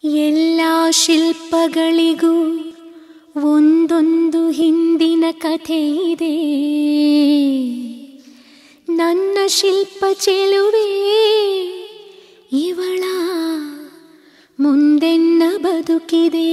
ಎಲ್ಲ ಶಿಲ್ಪಗಳಿಗೂ ಒಂದೊಂದು ಹಿಂದಿನ ಕಥೆ ಇದೆ. ನನ್ನ ಶಿಲ್ಪ ಚೆಲುವೆ ಇವಳ ಮುಂದೆನ್ನ ಬದುಕಿದೆ.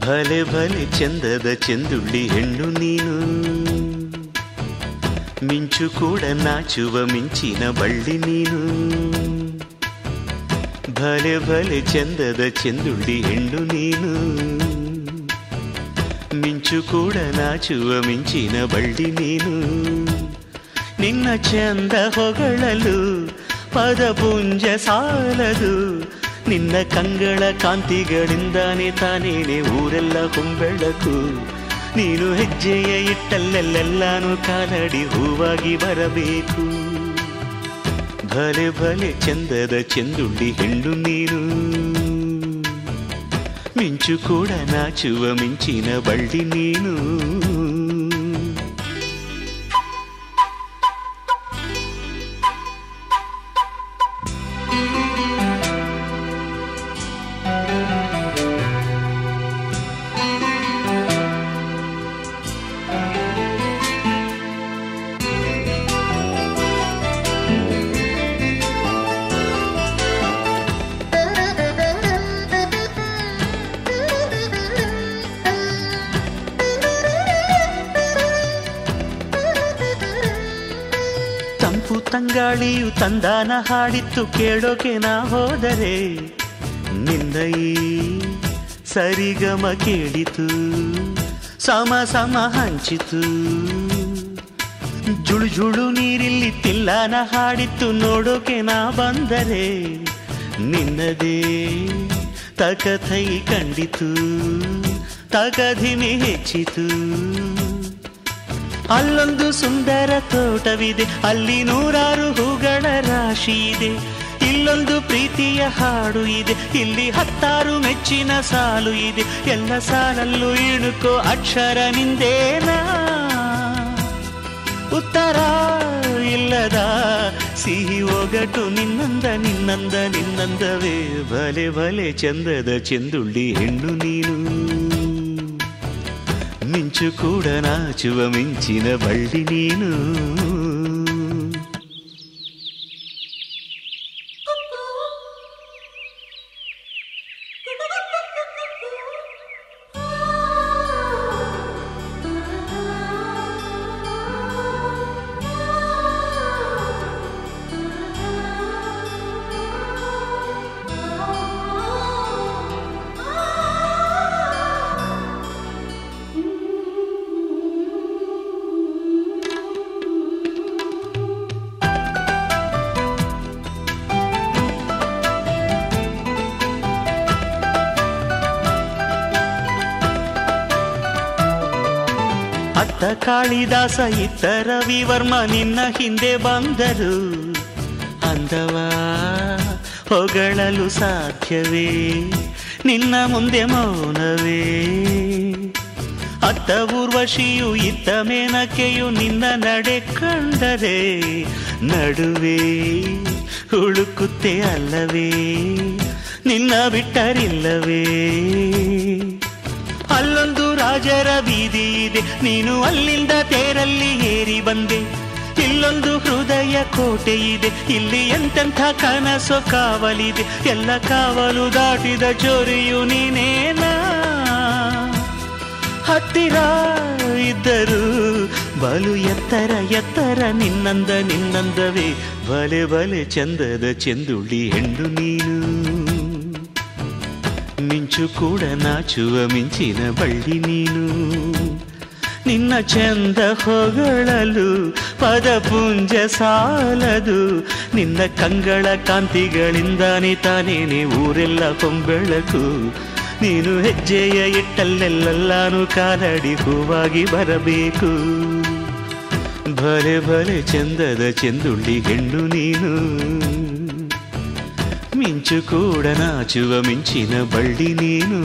ಭಲೆ ಭಲೆ ಚಂದದ ಚೆಂದುಳ್ಳಿ ಹೆಣ್ಣು ನೀನು, ಮಿಂಚು ಕೂಡ ನಾಚುವ ಮಿಂಚಿನ ಬಳ್ಳಿ ನೀನು. ಭಲೆ ಭಲೆ ಚಂದದ ಚೆಂದುಳ್ಳಿ ಹೆಣ್ಣು ನೀನು, ಮಿಂಚು ಕೂಡ ನಾಚುವ ಮಿಂಚಿನ ಬಳ್ಳಿ ನೀನು. ನಿನ್ನ ಚಂದ ಹೊಗಳಲು ಪದಪುಂಜ ಸಾಲದು, ನಿನ್ನ ಕಂಗಳ ಕಾಂತಿಗಳಿಂದಾನೆ ತಾನೇನೆ ಊರೆಲ್ಲ ಹೊಂಬೆಳಕು. ನೀನು ಹೆಜ್ಜೆಯ ಇಟ್ಟಲ್ಲೆಲ್ಲೆಲ್ಲಾನು ಕಾಲಡಿ ಹೂವಾಗಿ ಬರಬೇಕು. ಭಲೆ ಭಲೆ ಚಂದದ ಚೆಂದುಳ್ಳಿ ಹೆಣ್ಣು ನೀನು, ಮಿಂಚು ಕೂಡ ನಾಚುವ ಮಿಂಚಿನ ಬಳ್ಳಿ ನೀನು. ತಂಪು ತಂಗಾಳಿಯು ತಂದಾನ ಹಾಡಿತ್ತು ಕೇಳೋಕೆ ನಾ ಹೋದರೆ, ನಿನ್ನ ಈ ಸರಿಗಮ ಕೇಳಿತು ಸಮ ಸಮ ಹಂಚಿತು. ಜುಳು ಜುಳು ನೀರಿಲ್ಲಿ ತಿಲ್ಲಾನ ಹಾಡಿತ್ತು ನೋಡೋಕೆ ನಾ ಬಂದರೆ, ನಿನ್ನದೇ ತಕಥೈ ಕಂಡಿತು ತಕಧಿಮಿ ಹೆಚ್ಚಿತು. ಅಲ್ಲೊಂದು ಸುಂದರ ತೋಟವಿದೆ, ಅಲ್ಲಿ ನೂರಾರು ಹೂಗಳ ರಾಶಿ ಇದೆ. ಇಲ್ಲೊಂದು ಪ್ರೀತಿಯ ಹಾಡು ಇದೆ, ಇಲ್ಲಿ 10 ಮೆಚ್ಚಿನ ಸಾಲು ಇದೆ. ಎಲ್ಲ ಸಾಲಲ್ಲೂ ಇಣುಕೋ ಅಕ್ಷರ ನಿಂದೇನಾ, ಉತ್ತರ ಇಲ್ಲದ ಸಿಹಿ ಒಗಟು ನಿನ್ನಂದ ನಿನ್ನಂದ ನಿನ್ನಂದವೇ. ಭಲೆ ಭಲೆ ಚಂದದ ಚೆಂದುಳ್ಳಿ ಹೆಣ್ಣು ನೀನು, ಮಿಂಚು ಕೂಡ ನಾಚುವ ಮಿಂಚಿನ ಬಳ್ಳಿ ನೀನು. ಅತ್ತ ಕಾಳಿದಾಸ ಇತ್ತ ರವಿವರ್ಮ ನಿನ್ನ ಹಿಂದೆ ಬಂದರು. ಅಂದವ ಹೊಗಳಲು ಸಾಧ್ಯವೇ, ನಿನ್ನ ಮುಂದೆ ಮೌನವೇ. ಅತ್ತ ಊರ್ವಶಿಯು ಇತ್ತ ಮೇನಕೆಯು ನಿನ್ನ ನಡೆ ಕಂಡರೆ, ನಡುವೆ ಹುಡುಕುತ್ತೆ ಅಲ್ಲವೇ, ನಿನ್ನ ಬಿಟ್ಟರಿಲ್ಲವೇ. ಅಲ್ಲೊಂದು ರಾಜರ ಬೀದಿ ಇದೆ, ನೀನು ಅಲ್ಲಿಂದ ತೇರಲ್ಲಿ ಏರಿ ಬಂದೆ. ಇಲ್ಲೊಂದು ಹೃದಯ ಕೋಟೆ ಇದೆ, ಇಲ್ಲಿ ಎಂತೆಂಥ ಕನಸು ಕಾವಲಿದೆ. ಎಲ್ಲ ಕಾವಲು ದಾಟಿದ ಚೋರಿಯು ನೀನೇನಾ, ಹತ್ತಿರ ಇದ್ದರು ಬಲು ಎತ್ತರ ಎತ್ತರ ನಿನ್ನಂದ ನಿನ್ನಂದವೇ. ಭಲೆ ಭಲೆ ಚಂದದ ಚೆಂದುಳ್ಳಿ ಹೆಣ್ಣು ನೀನು, ಮಿಂಚು ಕೂಡ ನಾಚುವ ಮಿಂಚಿನ ಬಳ್ಳಿ ನೀನು. ನಿನ್ನ ಚಂದ ಹೊಗಳಲು ಪದಪುಂಜ ಸಾಲದು. ನಿನ್ನ ಕಂಗಳ ಕಾಂತಿಗಳಿಂದಾನೆ ತಾನೇನೆ ಊರೆಲ್ಲ ಕೊಂಬೆಳಕು. ನೀನು ಹೆಜ್ಜೆಯ ಇಟ್ಟಲ್ಲೆಲ್ಲಾನು ಕಾಲಡಿ ಹೂವಾಗಿ ಬರಬೇಕು. ಭಲೆ ಭಲೆ ಚಂದದ ಚೆಂದುಳ್ಳಿ ಹೆಣ್ಣು ನೀನು, ಮಿಂಚು ಕೂಡ ನಾಚುವ ಮಿಂಚಿನ ಬಳ್ಳಿ ನೀನು.